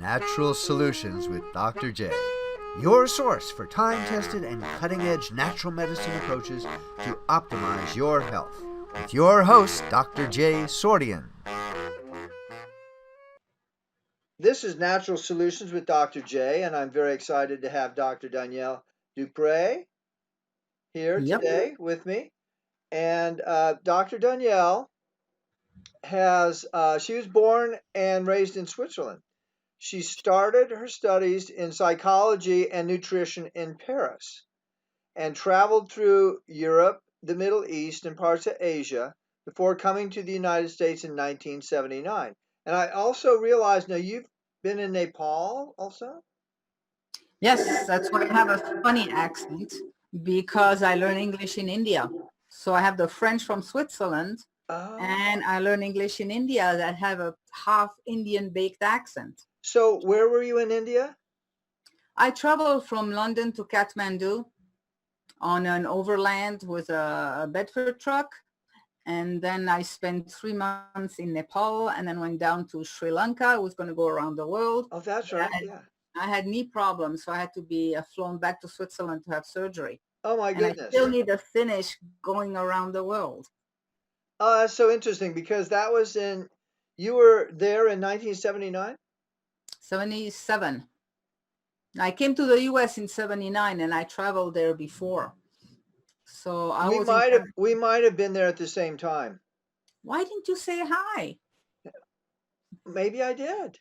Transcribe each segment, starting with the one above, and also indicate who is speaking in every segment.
Speaker 1: Natural Solutions with Dr. J, your source for time-tested and cutting-edge natural medicine approaches to optimize your health. With your host, Dr. J. Sordian. This is Natural Solutions with Dr. J, and I'm very excited to have Dr. Danielle Dupre here today with me. And Dr. Danielle she was born and raised in Switzerland. She started her studies in psychology and nutrition in Paris and traveled through Europe, the Middle East, and parts of Asia before coming to the United States in 1979. And I also realized, now you've been in Nepal also?
Speaker 2: Yes, that's why I have a funny accent, because I learn English in India. So I have the French from Switzerland, and I learn English in India that have a half Indian baked accent.
Speaker 1: So where were you in India?
Speaker 2: I traveled from London to Kathmandu on an overland with a Bedford truck. And then I spent 3 months in Nepal and then went down to Sri Lanka. I was going to go around the world.
Speaker 1: Oh, that's right.
Speaker 2: I had knee problems, so I had to be flown back to Switzerland to have surgery.
Speaker 1: Oh, my goodness.
Speaker 2: And I still need to finish going around the world.
Speaker 1: Oh, that's so interesting, because you were there in 1979?
Speaker 2: 77. I came to the U.S. in 79, and I traveled there before. So
Speaker 1: we might have been there at the same time.
Speaker 2: Why didn't you say hi?
Speaker 1: Maybe I did.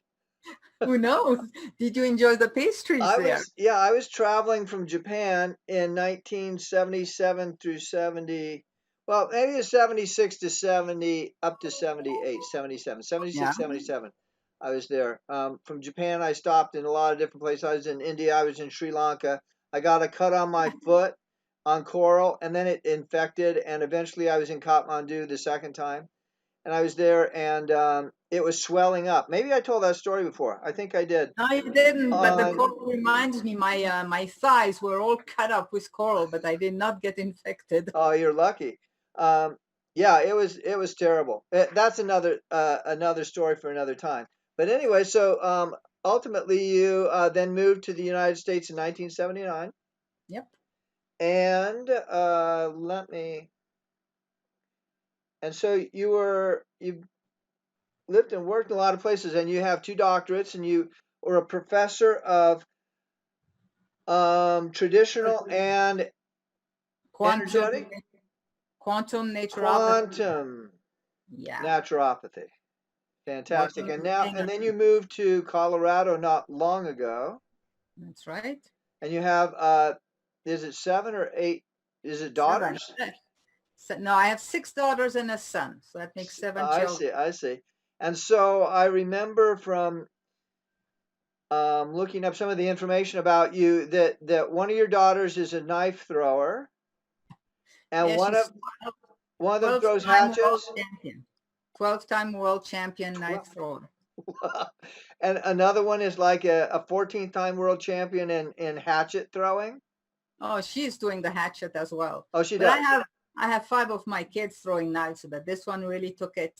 Speaker 2: Who knows? Did you enjoy the pastries there?
Speaker 1: I was traveling from Japan in 1977 through 70. Well, maybe it's 76 to 70, up to 78, 77, 76, 77. I was there. From Japan, I stopped in a lot of different places. I was in India. I was in Sri Lanka. I got a cut on my foot on coral, and then it infected, and eventually I was in Kathmandu the second time. And I was there, and it was swelling up. Maybe I told that story before. I think I did.
Speaker 2: No, you didn't, but the coral reminds me, my thighs were all cut up with coral, but I did not get infected.
Speaker 1: Oh, you're lucky. Yeah, it was terrible. That's another story for another time. But anyway, so ultimately you then moved to the United States in 1979.
Speaker 2: Yep.
Speaker 1: And so you lived and worked in a lot of places, and you have 2 doctorates, and you were a professor of traditional and
Speaker 2: quantum naturopathy.
Speaker 1: Quantum naturopathy. Fantastic. And then you moved to Colorado not long ago.
Speaker 2: That's right.
Speaker 1: And you have is it 7 or 8? Is it daughters?
Speaker 2: 7. No, I have 6 daughters and a son, so that makes 7 children.
Speaker 1: I see. And so I remember from looking up some of the information about you that one of your daughters is a knife thrower, and one of them throws hatchets.
Speaker 2: 12-time world champion knife thrower.
Speaker 1: And another one is like a 14th-time world champion in hatchet throwing.
Speaker 2: Oh, she's doing the hatchet as well.
Speaker 1: Oh, she does.
Speaker 2: I have 5 of my kids throwing knives, but this one really took it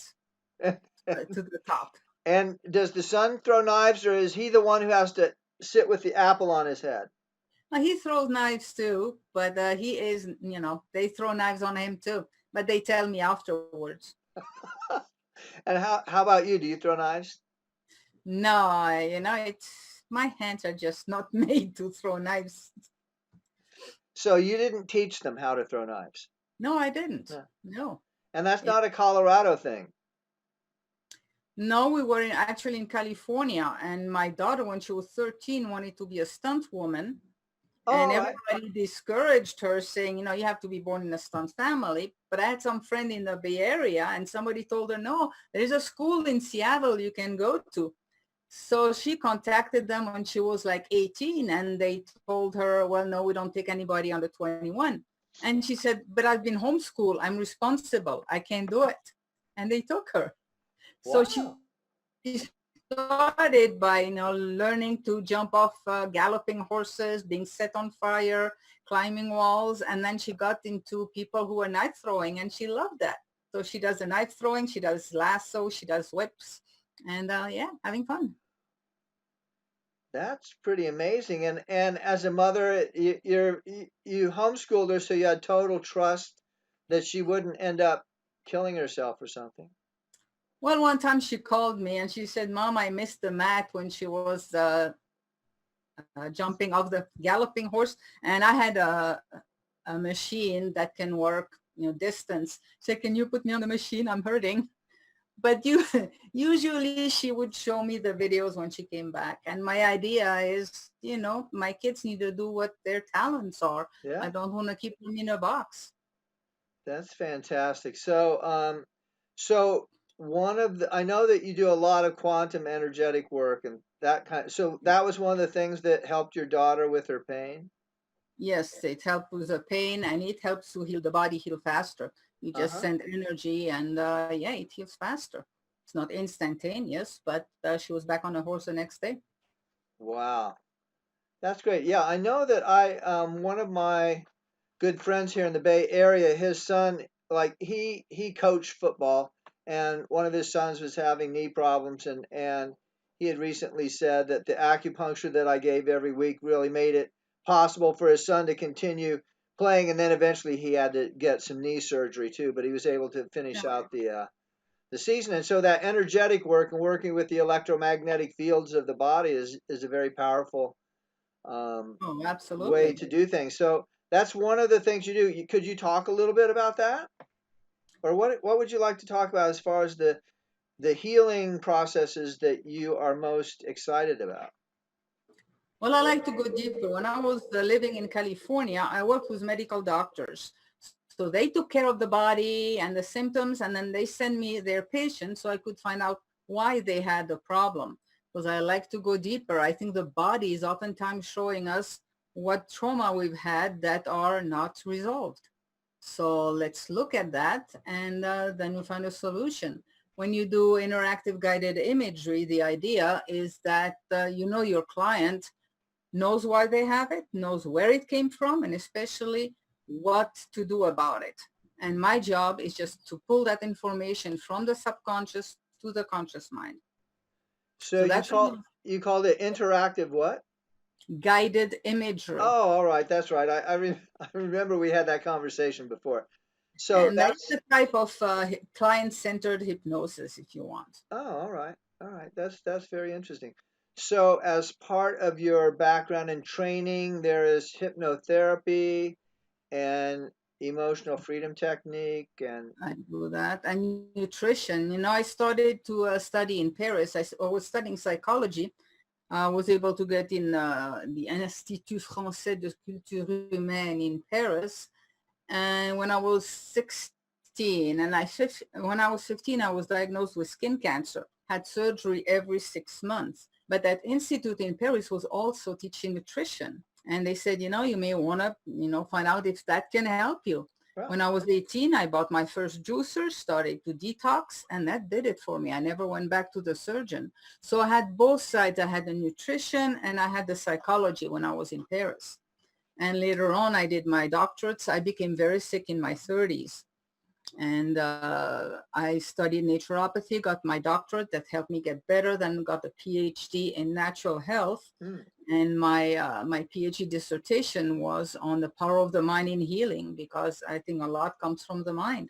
Speaker 2: to the top.
Speaker 1: And does the son throw knives, or is he the one who has to sit with the apple on his head?
Speaker 2: He throws knives too, but he is, they throw knives on him too, but they tell me afterwards.
Speaker 1: And how about you? Do you throw knives?
Speaker 2: No, my hands are just not made to throw knives.
Speaker 1: So you didn't teach them how to throw knives?
Speaker 2: No, I didn't. No.
Speaker 1: And that's not a Colorado thing?
Speaker 2: No, we were actually in California, and my daughter, when she was 13, wanted to be a stunt woman. And everybody discouraged her, saying, you have to be born in a stunt family. But I had some friend in the Bay Area, and somebody told her, no, there is a school in Seattle you can go to. So she contacted them when she was like 18, and they told her, well, no, we don't take anybody under 21. And she said, but I've been homeschooled. I'm responsible. I can't do it. And they took her.
Speaker 1: Wow.
Speaker 2: So she started by learning to jump off galloping horses, being set on fire, climbing walls, and then she got into people who were knife throwing, and she loved that. So she does the knife throwing, she does lasso, she does whips, and having fun.
Speaker 1: That's pretty amazing. And as a mother, you homeschooled her, so you had total trust that she wouldn't end up killing herself or something.
Speaker 2: Well, one time she called me and she said, Mom, I missed the mat when she was jumping off the galloping horse, and I had a machine that can work, distance. She said, can you put me on the machine? I'm hurting. But usually she would show me the videos when she came back. And my idea is, my kids need to do what their talents are. I
Speaker 1: Yeah,
Speaker 2: don't want to keep them in a box.
Speaker 1: that's fantastic. So one of the, I know that you do a lot of quantum energetic work and that kind. So that was one of the things that helped your daughter with her pain.
Speaker 2: Yes, it helps with the pain and it helps to heal the body, heal faster. You just
Speaker 1: Uh-huh.
Speaker 2: send energy and yeah, it heals faster. It's not instantaneous, but she was back on the horse the next day.
Speaker 1: Wow. That's great. Yeah, I know that I one of my good friends here in the Bay Area, his son, like he coached football, and one of his sons was having knee problems, and he had recently said that the acupuncture that I gave every week really made it possible for his son to continue playing, and then eventually he had to get some knee surgery too, but he was able to
Speaker 2: Yeah.
Speaker 1: finish out the season. And so that energetic work and working with the electromagnetic fields of the body is a very powerful
Speaker 2: Oh,
Speaker 1: way
Speaker 2: absolutely.
Speaker 1: to do things. So that's one of the things you do. Could you talk a little bit about that, or what would you like to talk about as far as the healing processes that you are most excited about?
Speaker 2: Well, I like to go deeper. When I was living in California, I worked with medical doctors. So they took care of the body and the symptoms, and then they sent me their patients so I could find out why they had the problem. Because I like to go deeper. I think the body is oftentimes showing us what trauma we've had that are not resolved. So let's look at that, and then we find a solution. When you do interactive guided imagery, the idea is that your client knows why they have it, knows where it came from, and especially what to do about it. And my job is just to pull that information from the subconscious to the conscious mind.
Speaker 1: So
Speaker 2: So
Speaker 1: you
Speaker 2: that's
Speaker 1: call you called it interactive what?
Speaker 2: guided imagery.
Speaker 1: Oh, all right, that's right. I remember we had that conversation before. So
Speaker 2: And that's
Speaker 1: that's
Speaker 2: the type of client-centered hypnosis, if you want.
Speaker 1: oh, all right. That's very interesting. So as part of your background and training, there is hypnotherapy and emotional freedom technique and
Speaker 2: I do that. And nutrition. I started to study in Paris. I was studying psychology. I was able to get in the Institut Français de Culture Humaine in Paris. And when I was 16, when I was 15, I was diagnosed with skin cancer, had surgery every 6 months. But that institute in Paris was also teaching nutrition. And they said, you may want to, find out if that can help you.
Speaker 1: well,
Speaker 2: When I was 18, I bought my first juicer, started to detox, and that did it for me. I never went back to the surgeon. So I had both sides. I had the nutrition and I had the psychology when I was in Paris. And later on, I did my doctorates. I became very sick in my 30s. And I studied naturopathy, got my doctorate that helped me get better, then got a PhD in natural health.
Speaker 1: mm,
Speaker 2: And my PhD dissertation was on the power of the mind in healing, because I think a lot comes from the mind.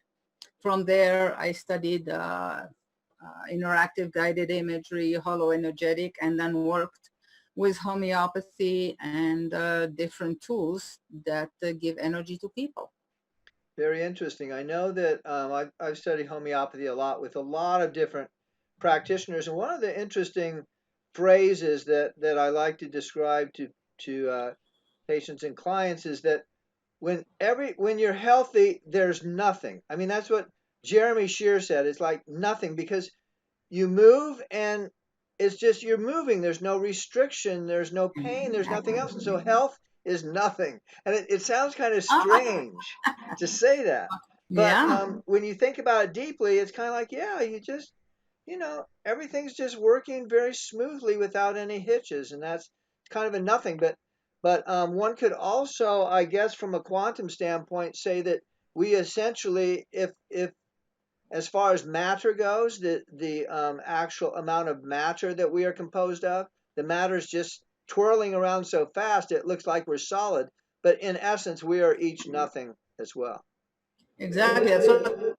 Speaker 2: From there, I studied interactive guided imagery, hollow energetic, and then worked with homeopathy and different tools that give energy to people.
Speaker 1: very interesting. I know that I've studied homeopathy a lot with a lot of different practitioners, and one of the interesting phrases that I like to describe to patients and clients is that when you're healthy, there's nothing. I mean, that's what Jeremy Shear said. It's like nothing because you move and it's just you're moving. There's no restriction, there's no pain, there's nothing else. And so health is nothing. And it sounds kind of
Speaker 2: Ah,
Speaker 1: strange to say that. But
Speaker 2: yeah.
Speaker 1: when you think about it deeply, it's kind of like, yeah, everything's just working very smoothly without any hitches. And that's kind of a nothing. But one could also, I guess, from a quantum standpoint, say that we essentially, if as far as matter goes, the actual amount of matter that we are composed of, the matter is just twirling around so fast it looks like we're solid, but in essence we are each nothing as well.
Speaker 2: Exactly. That's what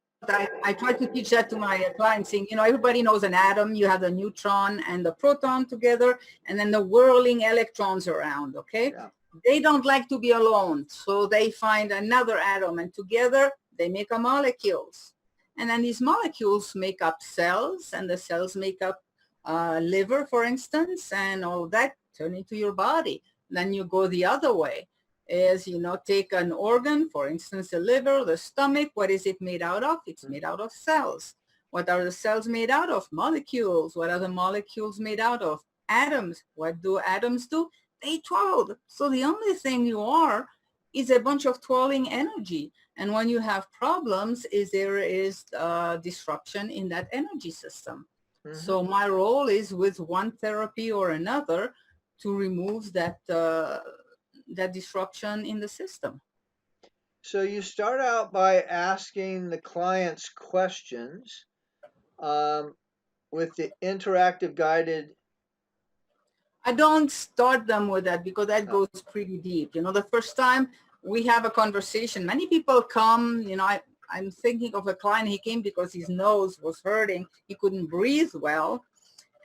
Speaker 2: I try to teach that to my clients, saying, everybody knows an atom. You have the neutron and the proton together, and then the whirling electrons around, okay?
Speaker 1: Yeah.
Speaker 2: They don't like to be alone, so they find another atom, and together they make a molecules. And then these molecules make up cells, and the cells make up liver, for instance, and all that turn into your body. Then you go the other way, is, take an organ, for instance, the liver, the stomach. What is it made out of? It's made out of cells. What are the cells made out of? Molecules. What are the molecules made out of? Atoms. What do atoms do? They twirl. So the only thing you are is a bunch of twirling energy. And when you have problems, there is disruption in that energy system. Mm-hmm. So my role is with one therapy or another to remove that disruption in the system.
Speaker 1: So you start out by asking the clients questions with the interactive guided.
Speaker 2: I don't start them with that because that goes pretty deep. The first time we have a conversation, many people come, I'm thinking of a client, he came because his nose was hurting. He couldn't breathe well.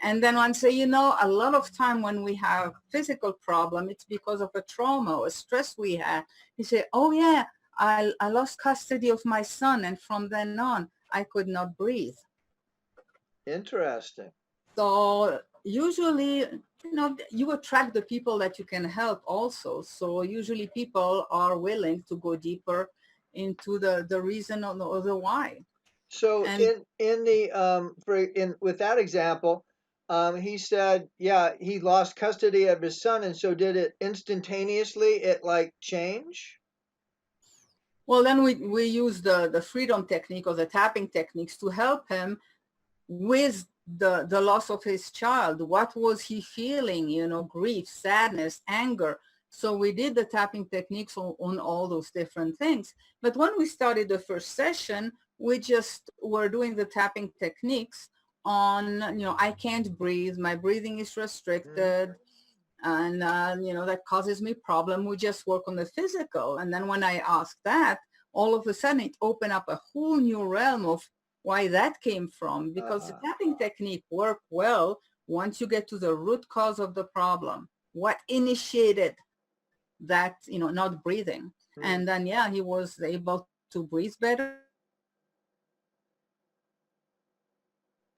Speaker 2: And then I say, a lot of time when we have physical problem, it's because of a trauma or a stress we had. He said, oh yeah, I lost custody of my son. And from then on, I could not breathe.
Speaker 1: Interesting.
Speaker 2: So usually, you attract the people that you can help also. So usually people are willing to go deeper into the reason or the why.
Speaker 1: So with that example, he said, yeah, he lost custody of his son. And so did it instantaneously, change?
Speaker 2: Well, then we use the freedom technique or the tapping techniques to help him with the loss of his child. What was he feeling? Grief, sadness, anger. So we did the tapping techniques on all those different things. But when we started the first session, we just were doing the tapping techniques on, I can't breathe. My breathing is restricted. And, that causes me problem. We just work on the physical. And then when I asked that, all of a sudden it opened up a whole new realm of why that came from, because the tapping technique worked well once you get to the root cause of the problem. What initiated that, not breathing? And then, he was able to breathe better.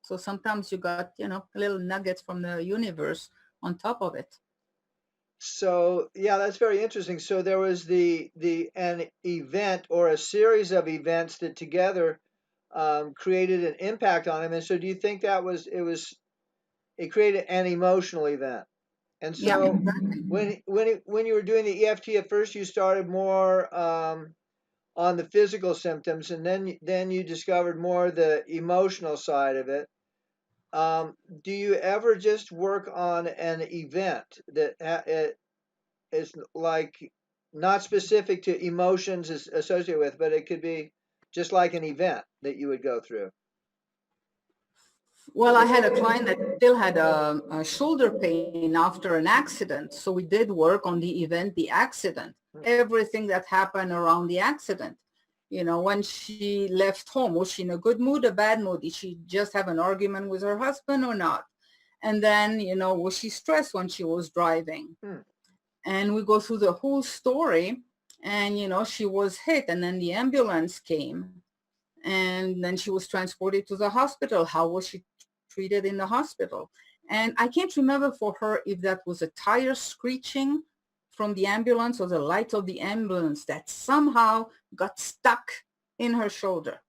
Speaker 2: So sometimes you got, little nuggets from the universe on top of it.
Speaker 1: So yeah, that's very interesting. So there was an event or a series of events that together created an impact on him. And so do you think that it created an emotional event? And so when you were doing the EFT at first, you started more on the physical symptoms, and then you discovered more the emotional side of it. Do you ever just work on an event that is not specific to emotions associated with, but it could be just like an event that you would go through?
Speaker 2: Well, I had a client that still had a shoulder pain after an accident. So we did work on the event, the accident, everything that happened around the accident. When she left home, was she in a good mood, a bad mood? Did she just have an argument with her husband or not? And then, was she stressed when she was driving? And we go through the whole story, and, she was hit, and then the ambulance came, and then she was transported to the hospital. How was she treated in the hospital? And I can't remember for her if that was a tire screeching from the ambulance or the light of the ambulance that somehow got stuck in her shoulder.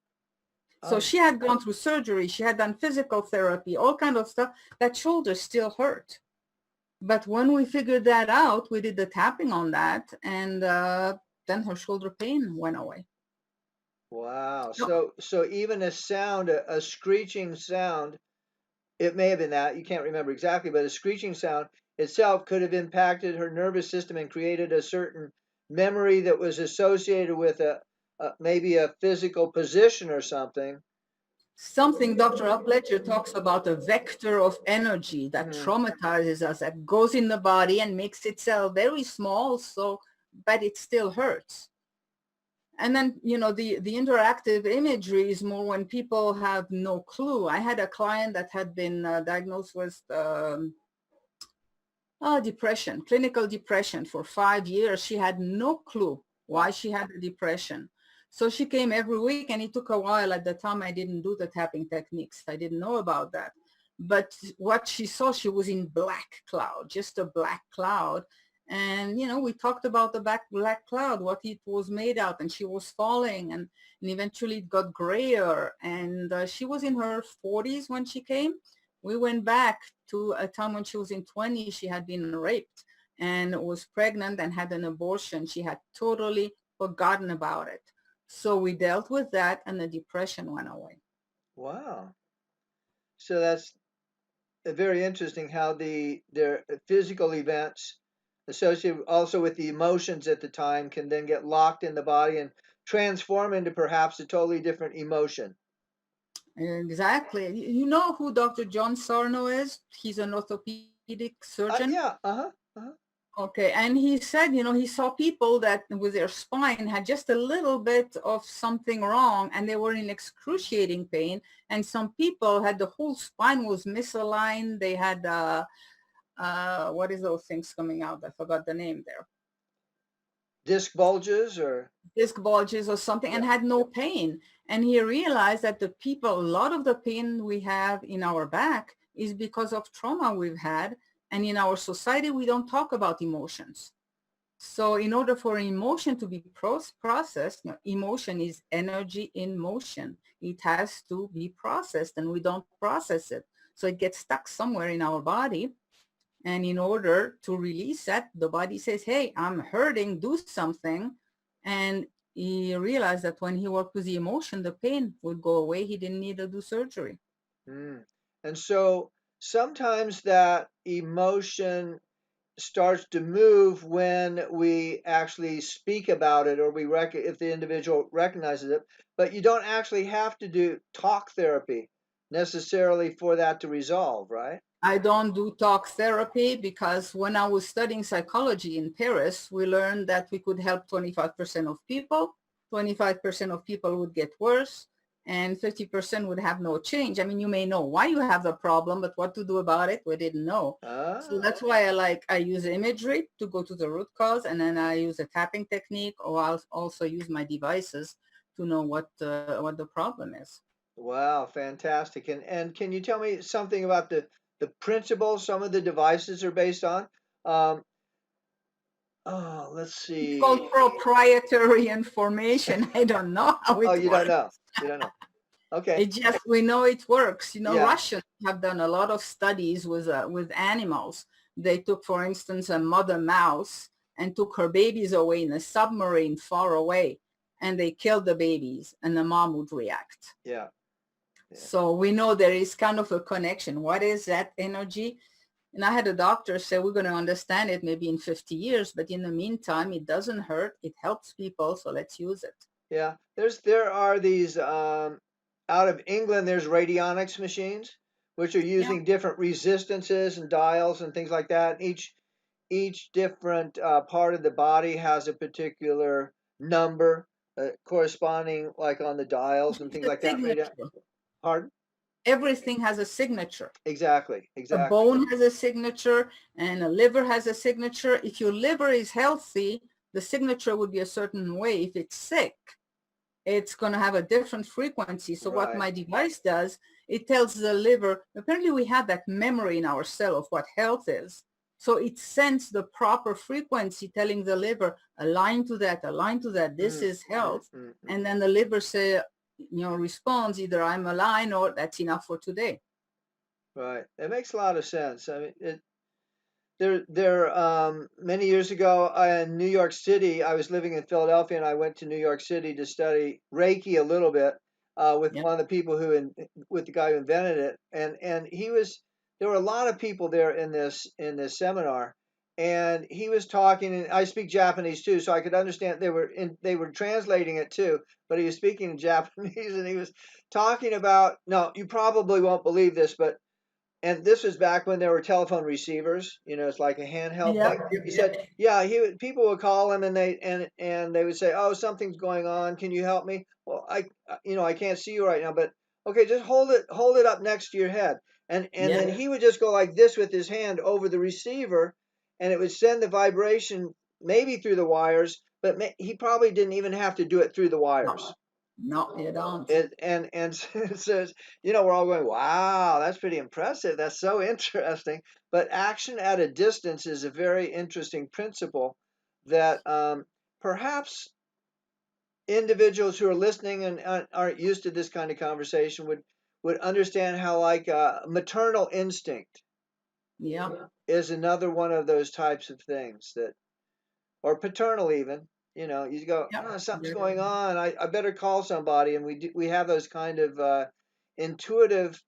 Speaker 2: So she had gone through surgery, she had done physical therapy, all kind of stuff. That shoulder still hurt. But when we figured that out, we did the tapping on that, and then her shoulder pain went away.
Speaker 1: Wow. So even a sound, a screeching sound, it may have been that, you can't remember exactly, but a screeching sound itself could have impacted her nervous system and created a certain memory that was associated with maybe a physical position or something
Speaker 2: something Dr. Upledger talks about, a vector of energy that traumatizes us, that goes in the body and makes itself very small, so, but it still hurts. And then, you know, the interactive imagery is more when people have no clue. I had a client that had been diagnosed with depression, clinical depression for 5 years. She had no clue why she had the depression. So she came every week, and it took a while. At the time, I didn't do the tapping techniques. I didn't know about that. But what she saw, she was in black cloud, just a black cloud. And, you know, we talked about the black cloud, what it was made out, and she was falling, and eventually it got grayer. And she was in her 40s when she came. We went back to a time when she was in 20. She had been raped and was pregnant and had an abortion. She had totally forgotten about it. So we dealt with that, and the depression went away.
Speaker 1: Wow. So that's very interesting how their physical events associated also with the emotions at the time can then get locked in the body and transform into perhaps a totally different emotion.
Speaker 2: Exactly. You know who Dr. John Sarno is? He's an orthopedic surgeon.
Speaker 1: Yeah.
Speaker 2: Okay, and he said, you know, he saw people that with their spine had just a little bit of something wrong, and they were in excruciating pain. And some people had the whole spine was misaligned. They had, what is those things coming out? I forgot the name there.
Speaker 1: Disc bulges or?
Speaker 2: Disc bulges or something, and had no pain. And he realized that the people, a lot of the pain we have in our back is because of trauma we've had. And in our society, we don't talk about emotions. So in order for an emotion to be processed, you know, emotion is energy in motion. It has to be processed, and we don't process it. So it gets stuck somewhere in our body. And in order to release that, the body says, hey, I'm hurting, do something. And he realized that when he worked with the emotion, the pain would go away. He didn't need to do surgery.
Speaker 1: And so sometimes that emotion starts to move when we actually speak about it, or if the individual recognizes it, but you don't actually have to do talk therapy necessarily for that to resolve, right?
Speaker 2: I don't do talk therapy because when I was studying psychology in Paris, we learned that we could help 25% of people. 25% of people would get worse, and 50% would have no change. I mean, you may know why you have the problem, but what to do about it, we didn't know. So that's why I use imagery to go to the root cause, and then I use a tapping technique, or I'll also use my devices to know what the problem is.
Speaker 1: Wow, fantastic. And can you tell me something about the principles some of the devices are based on? Let's
Speaker 2: It's
Speaker 1: see.
Speaker 2: called proprietary information. I don't know how it
Speaker 1: Oh,
Speaker 2: works.
Speaker 1: you don't know. You don't know. Okay.
Speaker 2: It just, we know it works. You know,
Speaker 1: Yeah.
Speaker 2: Russians have done a lot of studies with animals. They took, for instance, a mother mouse and took her babies away in a submarine far away, and they killed the babies, and the mom would react.
Speaker 1: Yeah.
Speaker 2: So we know there is kind of a connection. What is that energy? And I had a doctor say, we're going to understand it maybe in 50 years, but in the meantime, it doesn't hurt. It helps people, so let's use it.
Speaker 1: Yeah. There are these out of England. There's radionics machines, which are using different resistances and dials and things like that. Each different part of the body has a particular number corresponding, like on the dials and things like that. Pardon?
Speaker 2: Everything has a signature.
Speaker 1: Exactly.
Speaker 2: A bone has a signature, and a liver has a signature. If your liver is healthy, the signature would be a certain way. If it's sick, it's going to have a different frequency. So what my device does, it tells the liver, apparently we have that memory in our cell of what health is. So it sends the proper frequency telling the liver, align to that, this is health. And then the liver responds either I'm aligned or that's enough for today.
Speaker 1: Right. It makes a lot of sense. I mean, many years ago in New York City, I was living in Philadelphia, and I went to New York City to study Reiki a little bit with one of the people with the guy who invented it, and there were a lot of people there in this seminar, and he was talking, and I speak Japanese too, so I could understand. They were translating it too, but he was speaking in Japanese, and he was talking about. No, you probably won't believe this, but and this was back when there were telephone receivers. You know, it's like a handheld
Speaker 2: Yeah,
Speaker 1: thing. He
Speaker 2: yeah,
Speaker 1: said, yeah, people would call him, and they would say, oh, something's going on. Can you help me? Well, I can't see you right now, but okay, just hold it up next to your head, and
Speaker 2: yeah.
Speaker 1: then he would just go like this with his hand over the receiver, and it would send the vibration maybe through the wires, but he probably didn't even have to do it through the
Speaker 2: No,
Speaker 1: wires.
Speaker 2: no, you don't.
Speaker 1: And so we're all going, wow, that's pretty impressive. That's so interesting. But action at a distance is a very interesting principle that perhaps individuals who are listening and aren't used to this kind of conversation would understand how, like, maternal instinct
Speaker 2: Yeah,
Speaker 1: is another one of those types of things that, or paternal even. You go,
Speaker 2: yeah.
Speaker 1: oh, something's
Speaker 2: There-
Speaker 1: going on. I better call somebody, and we have those kind of intuitive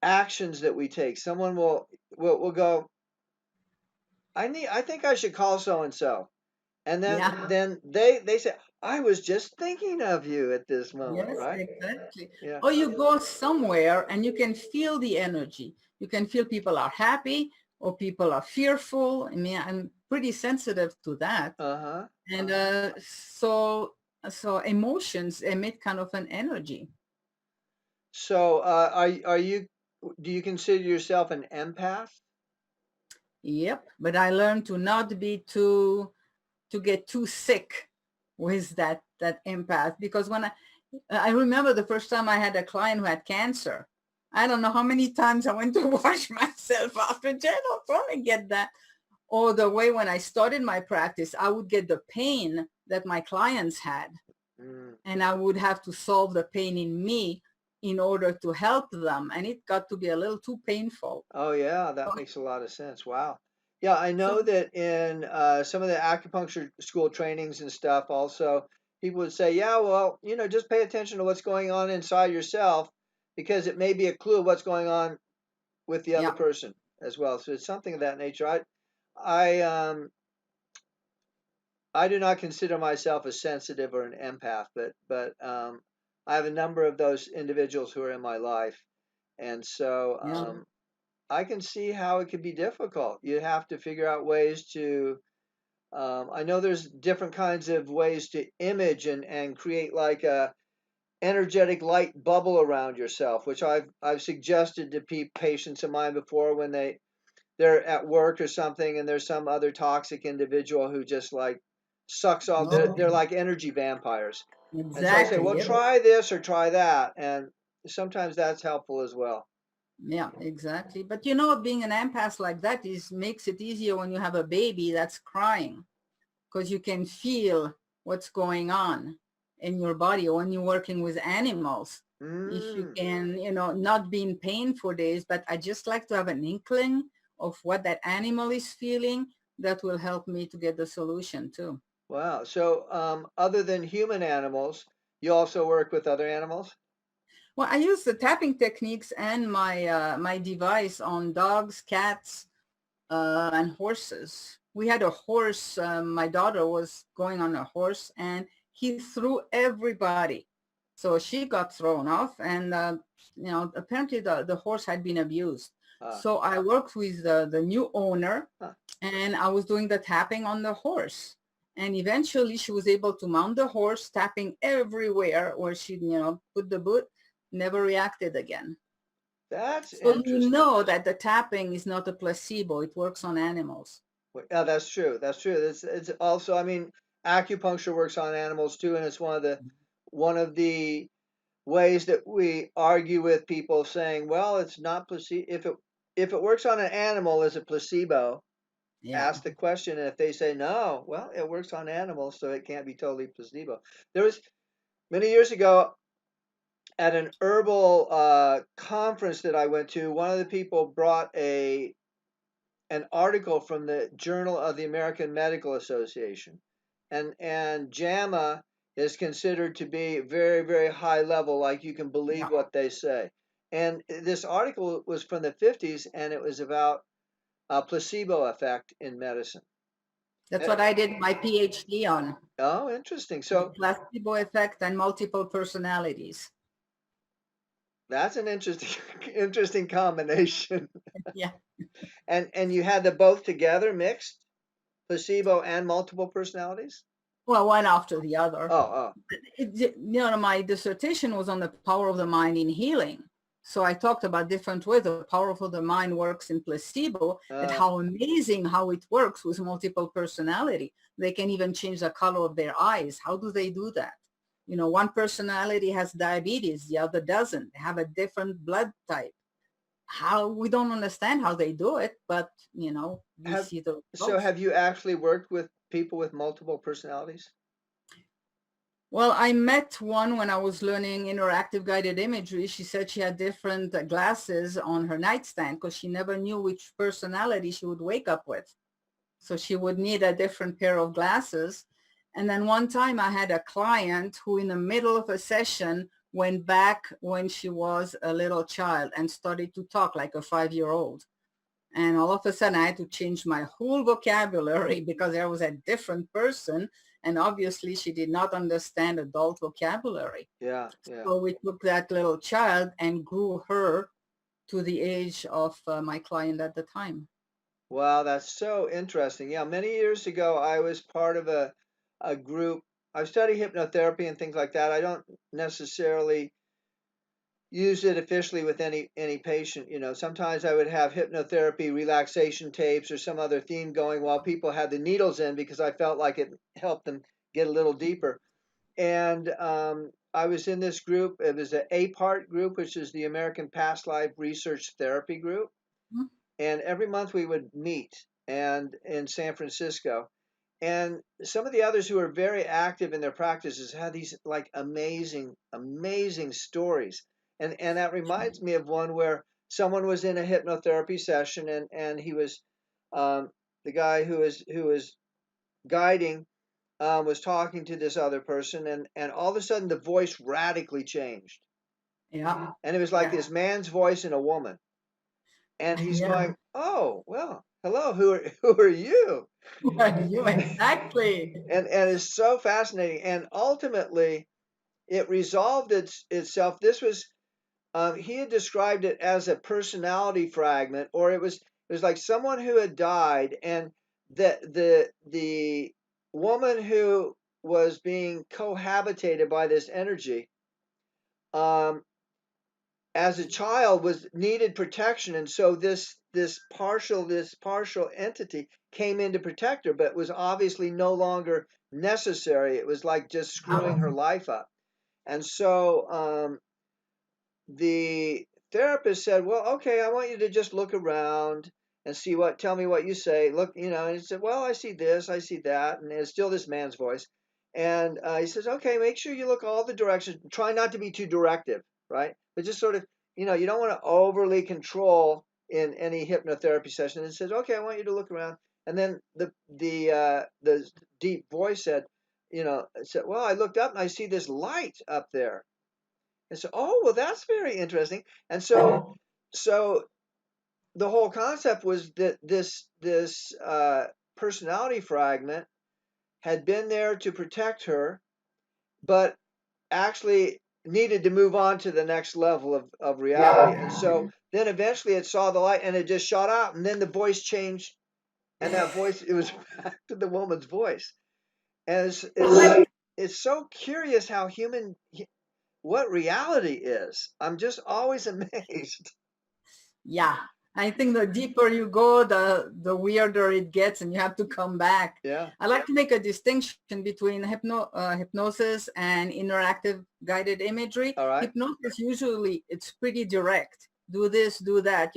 Speaker 1: actions that we take. Someone will go, I think I should call so and so, and
Speaker 2: Yeah,
Speaker 1: then they say, I was just thinking of you at this moment,
Speaker 2: yes,
Speaker 1: right?
Speaker 2: exactly.
Speaker 1: Yeah.
Speaker 2: Or you go somewhere and you can feel the energy. You can feel people are happy or people are fearful. I mean, I'm pretty sensitive to that.
Speaker 1: Uh-huh.
Speaker 2: And so emotions emit kind of an energy.
Speaker 1: So, are you do you consider yourself an empath?
Speaker 2: Yep. But I learned to not be to get too sick with that empath, because when I remember the first time I had a client who had cancer. I don't know how many times I went to wash myself after, I don't want to get that. Or the way when I started my practice, I would get the pain that my clients had,
Speaker 1: Mm.
Speaker 2: and I would have to solve the pain in me in order to help them. And it got to be a little too painful.
Speaker 1: Oh yeah, that makes a lot of sense. Wow. Yeah, I
Speaker 2: So
Speaker 1: know that in some of the acupuncture school trainings and stuff, also people would say, yeah, well, just pay attention to what's going on inside yourself because it may be a clue of what's going on with the other
Speaker 2: yeah,
Speaker 1: person as well. So it's something of that nature. I um I do not consider myself a sensitive or an empath, but I have a number of those individuals who are in my life, and so
Speaker 2: yeah,
Speaker 1: I can see how it could be difficult. You have to figure out ways to. I know there's different kinds of ways to image and create like a energetic light bubble around yourself, which I've suggested to patients of mine before when they're at work or something and there's some other toxic individual who just like sucks all they're
Speaker 2: no,
Speaker 1: like energy vampires. And so I say, well,
Speaker 2: exactly. Yep.
Speaker 1: try this or try that, and sometimes that's helpful as well.
Speaker 2: Yeah, exactly. But you know, being an empath like that is makes it easier when you have a baby that's crying, because you can feel what's going on in your body. Or when you're working with animals, if you
Speaker 1: Mm.
Speaker 2: can, not be in pain for days, but I just like to have an inkling of what that animal is feeling. That will help me to get the solution too.
Speaker 1: Wow. So, other than human animals, you also work with other animals?
Speaker 2: Well, I use the tapping techniques and my device on dogs, cats, and horses. We had a horse. My daughter was going on a horse, and he threw everybody. So she got thrown off, and apparently the horse had been abused.
Speaker 1: Uh,
Speaker 2: So I worked with the new owner,
Speaker 1: huh.
Speaker 2: and I was doing the tapping on the horse. And eventually she was able to mount the horse, tapping everywhere where she, put the boot, never reacted again.
Speaker 1: That's
Speaker 2: So you
Speaker 1: interesting.
Speaker 2: know that the tapping is not a placebo. It works on animals.
Speaker 1: Yeah, that's true. That's true. It's also, I mean, acupuncture works on animals too, and it's one of the ways that we argue with people saying, well, it's not placebo. If it works on an animal, is it placebo?
Speaker 2: Yeah.
Speaker 1: Ask the question, and if they say no, well, it works on animals, so it can't be totally placebo. There was many years ago at an herbal conference that I went to. One of the people brought an article from the Journal of the American Medical Association, and JAMA is considered to be very, very high level, like you can believe
Speaker 2: Yeah.
Speaker 1: what they say. And this article was from the 50s, and it was about placebo effect in medicine.
Speaker 2: That's what I did my PhD on.
Speaker 1: Oh, interesting.
Speaker 2: The
Speaker 1: So
Speaker 2: placebo effect and multiple personalities.
Speaker 1: that's an interesting combination.
Speaker 2: Yeah.
Speaker 1: And you had them both together mixed, placebo and multiple personalities?
Speaker 2: Well, one after the other.
Speaker 1: Oh,
Speaker 2: My dissertation was on the power of the mind in healing. So I talked about different ways the power of the mind works in placebo, and how amazing how it works with multiple personality. They can even change the color of their eyes. How do they do that? One personality has diabetes, the other doesn't. They have a different blood type. How we don't understand how they do it, but we see the
Speaker 1: so
Speaker 2: results.
Speaker 1: have you actually worked with people with multiple personalities?
Speaker 2: Well, I met one when I was learning interactive guided imagery. She said she had different glasses on her nightstand because she never knew which personality she would wake up with. So she would need a different pair of glasses. And then one time I had a client who in the middle of a session went back when she was a little child and started to talk like a 5-year-old. And all of a sudden I had to change my whole vocabulary because there was a different person. And obviously she did not understand adult vocabulary.
Speaker 1: Yeah.
Speaker 2: So we took that little child and grew her to the age of my client at the time.
Speaker 1: Wow, that's so interesting. Yeah, many years ago, I was part of a group. I study hypnotherapy and things like that. I don't necessarily use it officially with any patient. Sometimes I would have hypnotherapy relaxation tapes or some other theme going while people had the needles in because I felt like it helped them get a little deeper. And I was in this group. It was an APART group, which is the American Past Life Research Therapy Group.
Speaker 2: Mhm.
Speaker 1: And every month we would meet and in San Francisco. And some of the others who are very active in their practices had these like amazing stories. And that reminds me of one where someone was in a hypnotherapy session and he was the guy who was guiding was talking to this other person and all of a sudden the voice radically changed.
Speaker 2: Yeah.
Speaker 1: And it was like
Speaker 2: Yeah.
Speaker 1: this man's voice in a woman. And he's
Speaker 2: Yeah.
Speaker 1: going, "Oh, well, hello, who are you?"
Speaker 2: You exactly.
Speaker 1: And it's so fascinating. And ultimately, it resolved itself. This was he had described it as a personality fragment, or it was like someone who had died, and the woman who was being cohabitated by this energy, um, as a child was needed protection, and so this partial entity came in to protect her, but was obviously no longer necessary. It was like just screwing her life up. And so the therapist said, "Well, okay, I want you to just look around and tell me what you say. Look, and he said, "Well, I see this, I see that," and it's still this man's voice. And he says, "Okay, make sure you look all the directions. Try not to be too directive, right? But just sort of, you don't want to overly control in any hypnotherapy session." And he says, "Okay, I want you to look around." And then the deep voice said, "Well, I looked up and I see this light up there." And so, oh, well, that's very interesting. And so the whole concept was that this personality fragment had been there to protect her, but actually needed to move on to the next level of reality. And so then eventually it saw the light and it just shot out, and then the voice changed, and that voice, it was back to the woman's voice. And it's so curious how what reality is. I'm just always amazed.
Speaker 2: Yeah. I think the deeper you go, the weirder it gets, and you have to come back.
Speaker 1: Yeah.
Speaker 2: I like to make a distinction between hypnosis and interactive guided imagery.
Speaker 1: All right.
Speaker 2: Hypnosis usually it's pretty direct. Do this, do that.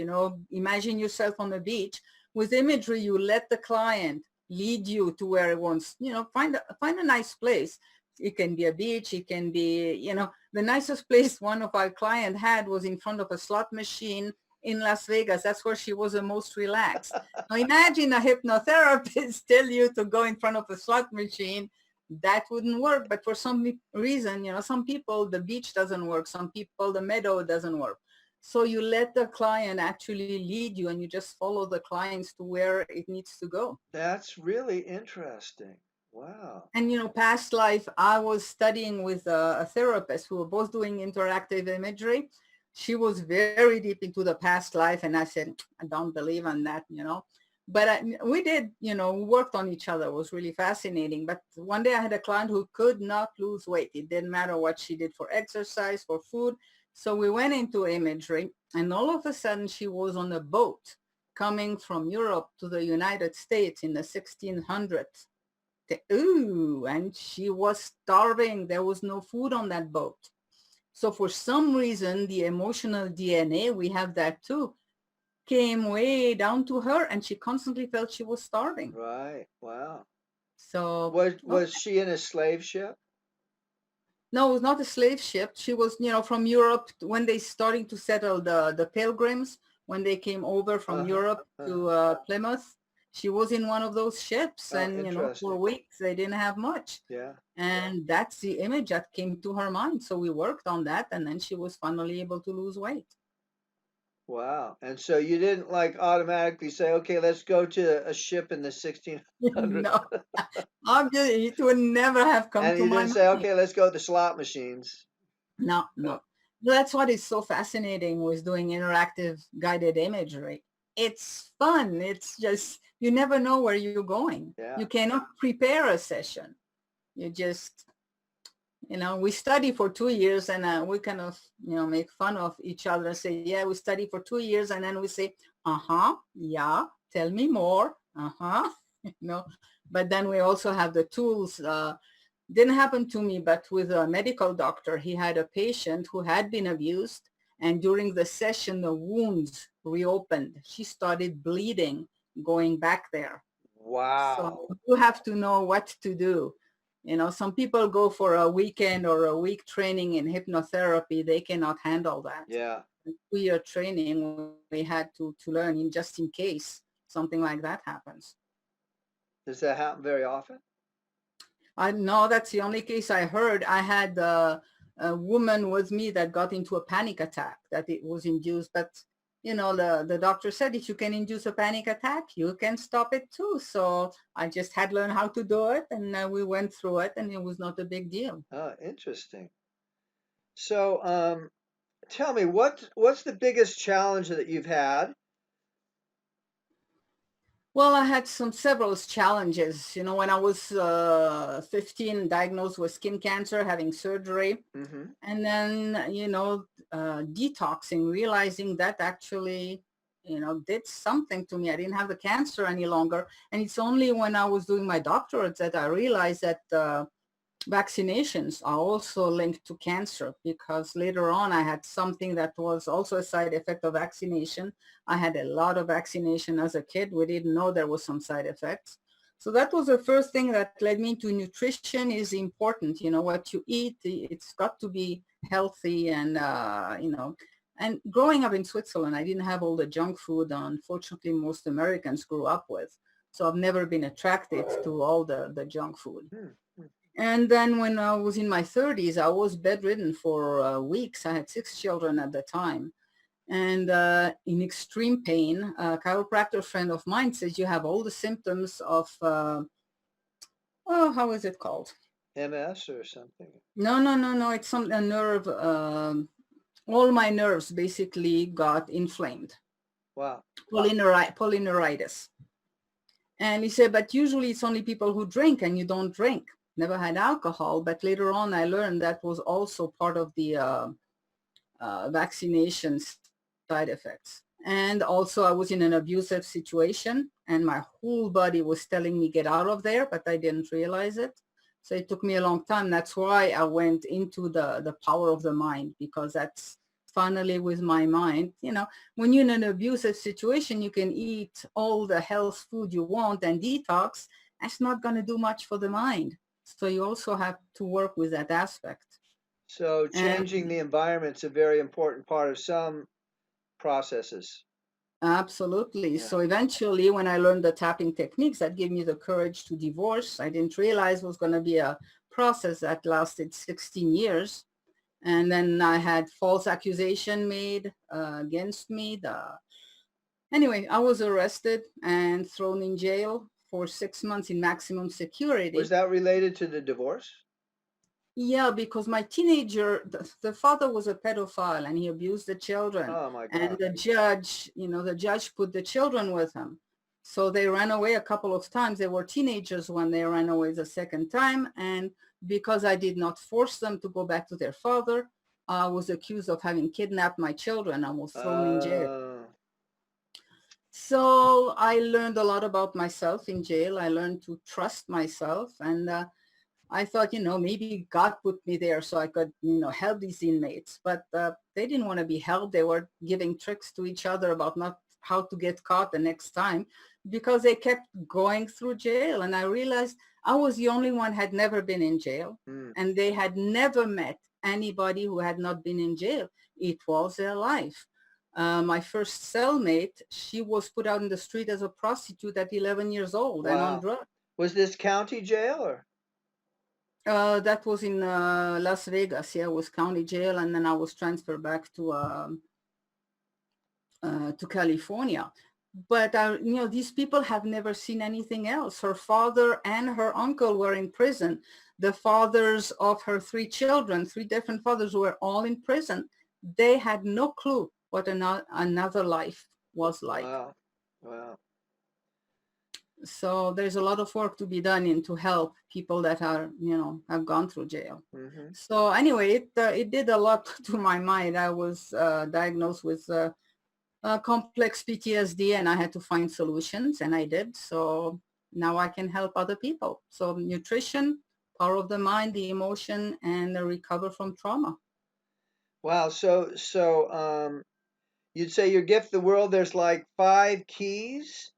Speaker 2: Imagine yourself on the beach. With imagery, you let the client lead you to where it wants. Find a nice place. It can be a beach. It can be, the nicest place one of our client had was in front of a slot machine in Las Vegas. That's where she was the most relaxed. Now imagine a hypnotherapist tell you to go in front of a slot machine. That wouldn't work. But for some reason, some people, the beach doesn't work. Some people, the meadow doesn't work. So you let the client actually lead you, and you just follow the clients to where it needs to go.
Speaker 1: That's really interesting. Wow.
Speaker 2: And past life, I was studying with a therapist who were both doing interactive imagery. She was very deep into the past life, and I said, I don't believe in that. But we did, we worked on each other. It was really fascinating. But one day I had a client who could not lose weight. It didn't matter what she did for exercise, for food. So we went into imagery, and all of a sudden she was on a boat coming from Europe to the United States in the 1600s. Ooh, and she was starving. There was no food on that boat. So for some reason, the emotional DNA, we have that too, came way down to her, and she constantly felt she was starving.
Speaker 1: Right. Wow.
Speaker 2: So
Speaker 1: Was she in a slave ship?
Speaker 2: no, it was not a slave ship. She was, from Europe when they starting to settle the pilgrims, when they came over from Europe to Plymouth. She was in one of those ships, and for weeks they didn't have much.
Speaker 1: Yeah.
Speaker 2: And that's the image that came to her mind. So we worked on that, and then she was finally able to lose weight.
Speaker 1: Wow. And so you didn't like automatically say, okay, let's go to a ship in the 1600s.
Speaker 2: No, obviously it would never have come
Speaker 1: and
Speaker 2: to
Speaker 1: you
Speaker 2: my
Speaker 1: didn't say,
Speaker 2: mind.
Speaker 1: okay, let's go to the slot machines.
Speaker 2: No. That's what is so fascinating with doing interactive guided imagery. It's fun. It's just, you never know where you're going.
Speaker 1: Yeah.
Speaker 2: You cannot prepare a session. You just, we study for 2 years, and we kind of, make fun of each other and say, yeah, we study for 2 years. And then we say, yeah, tell me more. But then we also have the tools. Didn't happen to me, but with a medical doctor, he had a patient who had been abused. And during the session, the wounds reopened. She started bleeding going back there.
Speaker 1: Wow.
Speaker 2: So you have to know what to do. Some people go for a weekend or a week training in hypnotherapy. They cannot handle that.
Speaker 1: Yeah.
Speaker 2: 2-year training we had to learn just in case something like that happens.
Speaker 1: Does that happen very often?
Speaker 2: I know that's the only case I heard. I had a woman with me that got into a panic attack, that it was induced. But, the doctor said, if you can induce a panic attack, you can stop it too. So I just had learned how to do it, and we went through it, and it was not a big deal.
Speaker 1: Oh, interesting. So tell me, what's the biggest challenge that you've had?
Speaker 2: Well, I had several challenges. When I was 15, diagnosed with skin cancer, having surgery.
Speaker 1: Mm-hmm.
Speaker 2: And then, detoxing, realizing that actually, did something to me. I didn't have the cancer any longer. And it's only when I was doing my doctorate that I realized that vaccinations are also linked to cancer, because later on I had something that was also a side effect of vaccination. I had a lot of vaccination as a kid. We didn't know there was some side effects. So that was the first thing that led me to nutrition is important. What you eat, it's got to be healthy, and, and growing up in Switzerland, I didn't have all the junk food, unfortunately, most Americans grew up with. So I've never been attracted to all the junk food.
Speaker 1: Mm-hmm.
Speaker 2: And then when I was in my 30s, I was bedridden for weeks. I had 6 children at the time. And in extreme pain, a chiropractor friend of mine says, you have all the symptoms of, how is it called?
Speaker 1: MS or something?
Speaker 2: No. It's a nerve. All my nerves basically got inflamed.
Speaker 1: Wow.
Speaker 2: Polyneuritis. And he said, but usually it's only people who drink, and you don't drink. Never had alcohol, but later on I learned that was also part of the vaccination side effects. And also I was in an abusive situation, and my whole body was telling me, get out of there, but I didn't realize it. So it took me a long time. That's why I went into the power of the mind, because that's finally with my mind. When you're in an abusive situation, you can eat all the health food you want and detox. That's not going to do much for the mind. So you also have to work with that aspect.
Speaker 1: So changing the environment's a very important part of some processes.
Speaker 2: Absolutely. Yeah. So eventually, when I learned the tapping techniques, that gave me the courage to divorce. I didn't realize it was going to be a process that lasted 16 years. And then I had false accusation made against me. Anyway, I was arrested and thrown in jail for 6 months in maximum security.
Speaker 1: Was that related to the divorce?
Speaker 2: Yeah, because my teenager, the father was a pedophile and he abused the children.
Speaker 1: Oh my God.
Speaker 2: And the judge put the children with him. So they ran away a couple of times. They were teenagers when they ran away the second time. And because I did not force them to go back to their father, I was accused of having kidnapped my children and was thrown in jail. So I learned a lot about myself in jail. I learned to trust myself. And I thought, maybe God put me there so I could, help these inmates. But they didn't want to be helped. They were giving tricks to each other about not how to get caught the next time because they kept going through jail. And I realized I was the only one had never been in jail. And they had never met anybody who had not been in jail. It was their life. My first cellmate, she was put out in the street as a prostitute at 11 years old.
Speaker 1: Wow.
Speaker 2: And on drugs.
Speaker 1: Was this county jail or?
Speaker 2: That was in Las Vegas. Yeah, it was county jail, and then I was transferred back to California. But these people have never seen anything else. Her father and her uncle were in prison. The fathers of her 3 children, 3 different fathers, were all in prison. They had no clue what another life was like.
Speaker 1: Wow.
Speaker 2: So there's a lot of work to be done to help people that are, have gone through jail.
Speaker 1: Mm-hmm.
Speaker 2: So anyway, it did a lot to my mind. I was diagnosed with complex PTSD and I had to find solutions, and I did. So now I can help other people. So nutrition, power of the mind, the emotion, and recover from trauma.
Speaker 1: Wow. So you'd say your gift to the world, there's like 5 keys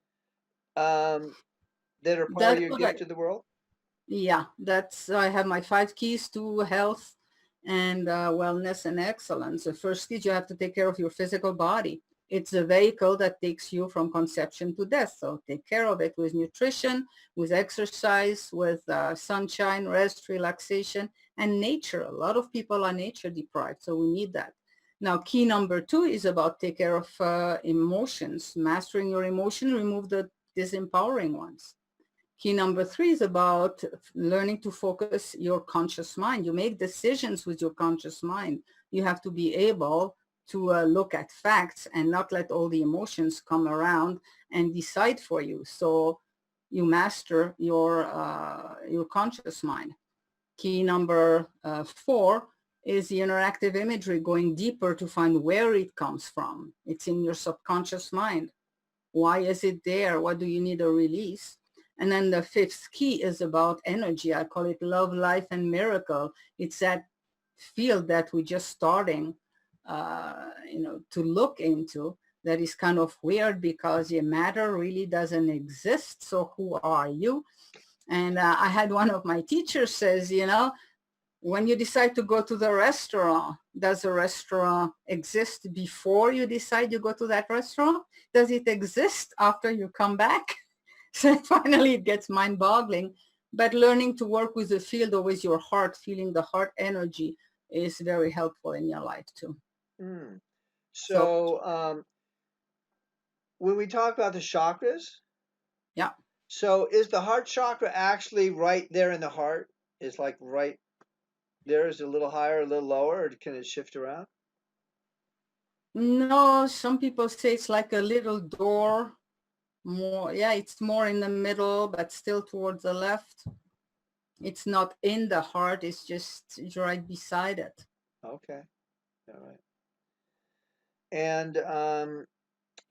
Speaker 1: that are part of your gift to the world?
Speaker 2: Yeah, I have my 5 keys to health and wellness and excellence. The first key is you have to take care of your physical body. It's a vehicle that takes you from conception to death. So take care of it with nutrition, with exercise, with sunshine, rest, relaxation, and nature. A lot of people are nature deprived, so we need that. Now, key number 2 is about take care of emotions. Mastering your emotion, remove the disempowering ones. Key number 3 is about learning to focus your conscious mind. You make decisions with your conscious mind. You have to be able to look at facts and not let all the emotions come around and decide for you. So you master your conscious mind. Key number 4 is the interactive imagery, going deeper to find where it comes from. It's in your subconscious mind. Why is it there? What do you need to release? And then the 5th key is about energy. I call it love, life, and miracle. It's that field that we're just starting, to look into, that is kind of weird because your matter really doesn't exist. So who are you? And I had one of my teachers says, when you decide to go to the restaurant, does the restaurant exist before you decide you go to that restaurant? Does it exist after you come back? So finally it gets mind-boggling. But learning to work with the field or with your heart, feeling the heart energy is very helpful in your life too.
Speaker 1: So when we talk about the chakras,
Speaker 2: yeah.
Speaker 1: So is the heart chakra actually right there in the heart? Is like right there, is it a little higher, a little lower, or can it shift around?
Speaker 2: No, some people say it's like a little door. More, yeah, it's more in the middle, but still towards the left. It's not in the heart, it's just right beside it.
Speaker 1: Okay. All right. And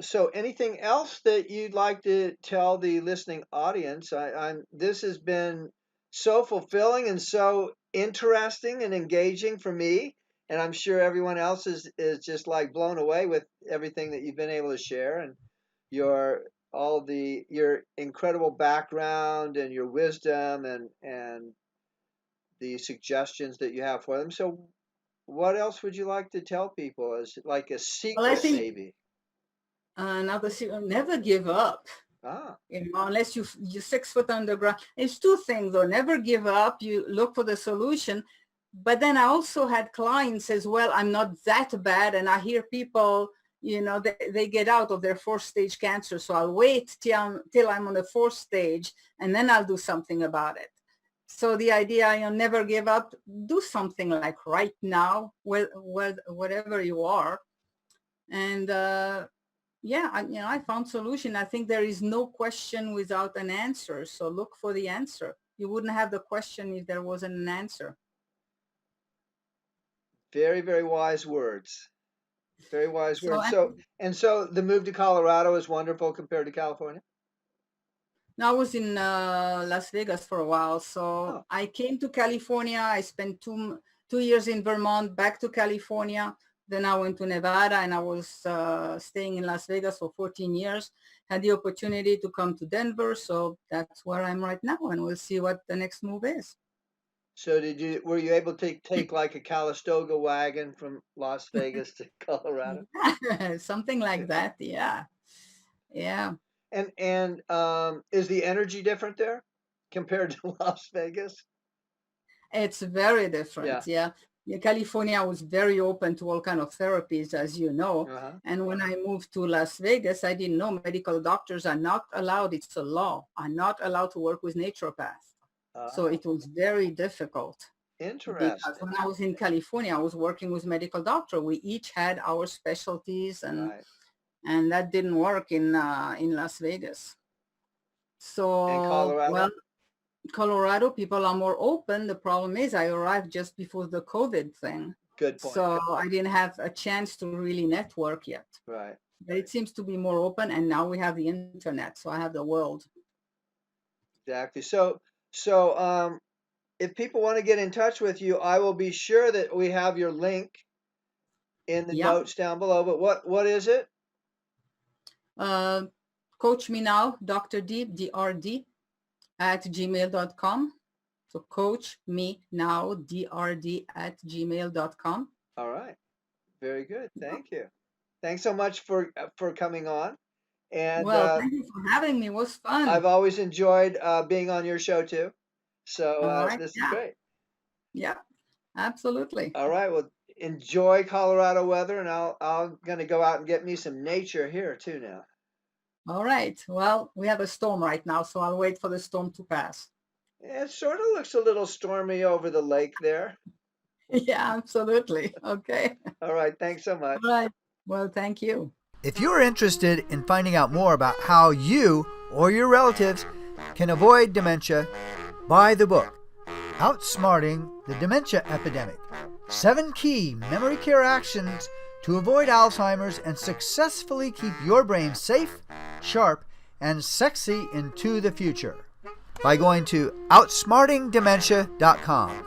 Speaker 1: so anything else that you'd like to tell the listening audience? This has been so fulfilling and so interesting and engaging for me, and I'm sure everyone else is just like blown away with everything that you've been able to share, and your incredible background and your wisdom and the suggestions that you have for them. So what else would you like to tell people as like a secret, maybe?
Speaker 2: Another secret, never give up. Unless you're 6 foot underground. It's 2 things though. Never give up. You look for the solution. But then I also had clients as well. I'm not that bad. And I hear people, they get out of their 4th stage cancer. So I'll wait till I'm on the 4th stage, and then I'll do something about it. So the idea, never give up, do something like right now, whatever you are. And I found solution. I think there is no question without an answer. So look for the answer. You wouldn't have the question if there wasn't an answer.
Speaker 1: Very, very wise words. Very wise words. So the move to Colorado is wonderful compared to California?
Speaker 2: No, I was in Las Vegas for a while. So I came to California. I spent 2 years in Vermont, back to California. Then I went to Nevada, and I was staying in Las Vegas for 14 years. Had the opportunity to come to Denver. So that's where I'm right now. And we'll see what the next move is.
Speaker 1: So were you able to take like a Calistoga wagon from Las Vegas to Colorado?
Speaker 2: Something like that. Yeah. Yeah.
Speaker 1: And is the energy different there compared to Las Vegas?
Speaker 2: It's very different. Yeah. California was very open to all kind of therapies, as you know.
Speaker 1: Uh-huh.
Speaker 2: And when I moved to Las Vegas, I didn't know medical doctors are not allowed. It's a law. Are not allowed to work with naturopaths. So it was very difficult.
Speaker 1: Interesting.
Speaker 2: Because when I was in California, I was working with medical doctor. We each had our specialties, and that didn't work in Las Vegas. So
Speaker 1: in Colorado?
Speaker 2: Colorado, people are more open. The problem is I arrived just before the COVID thing.
Speaker 1: Good point.
Speaker 2: So I didn't have a chance to really network yet.
Speaker 1: Right.
Speaker 2: But it seems to be more open, and now we have the internet, so I have the world.
Speaker 1: Exactly. So if people want to get in touch with you, I will be sure that we have your link in the notes down below. But what is it?
Speaker 2: Coach me now, Dr. D, DRD, @gmail.com. So coach me now, DRD @gmail.com.
Speaker 1: All right. Very good. Thank you. Thanks so much for coming on. And
Speaker 2: thank you for having me. It was fun.
Speaker 1: I've always enjoyed being on your show too. So this is great.
Speaker 2: Yeah, absolutely.
Speaker 1: All right. Well, enjoy Colorado weather, and I'm going to go out and get me some nature here too now.
Speaker 2: All right. Well, we have a storm right now, so I'll wait for the storm to pass.
Speaker 1: It sort of looks a little stormy over the lake there.
Speaker 2: Yeah, absolutely. Okay.
Speaker 1: All right. Thanks so much.
Speaker 2: All right. Well, thank you.
Speaker 3: If you are interested in finding out more about how you or your relatives can avoid dementia, buy the book, Outsmarting the Dementia Epidemic, 7 Key Memory Care Actions to Avoid Alzheimer's and Successfully Keep Your Brain Safe, Sharp, and Sexy into the Future, by going to outsmartingdementia.com.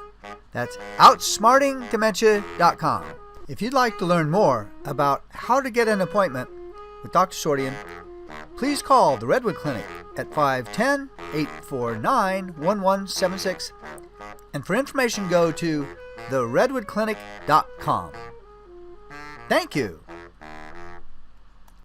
Speaker 3: That's outsmartingdementia.com. If you'd like to learn more about how to get an appointment with Dr. Sourdien, please call the Redwood Clinic at 510-849-1176. And for information, go to theredwoodclinic.com. Thank you.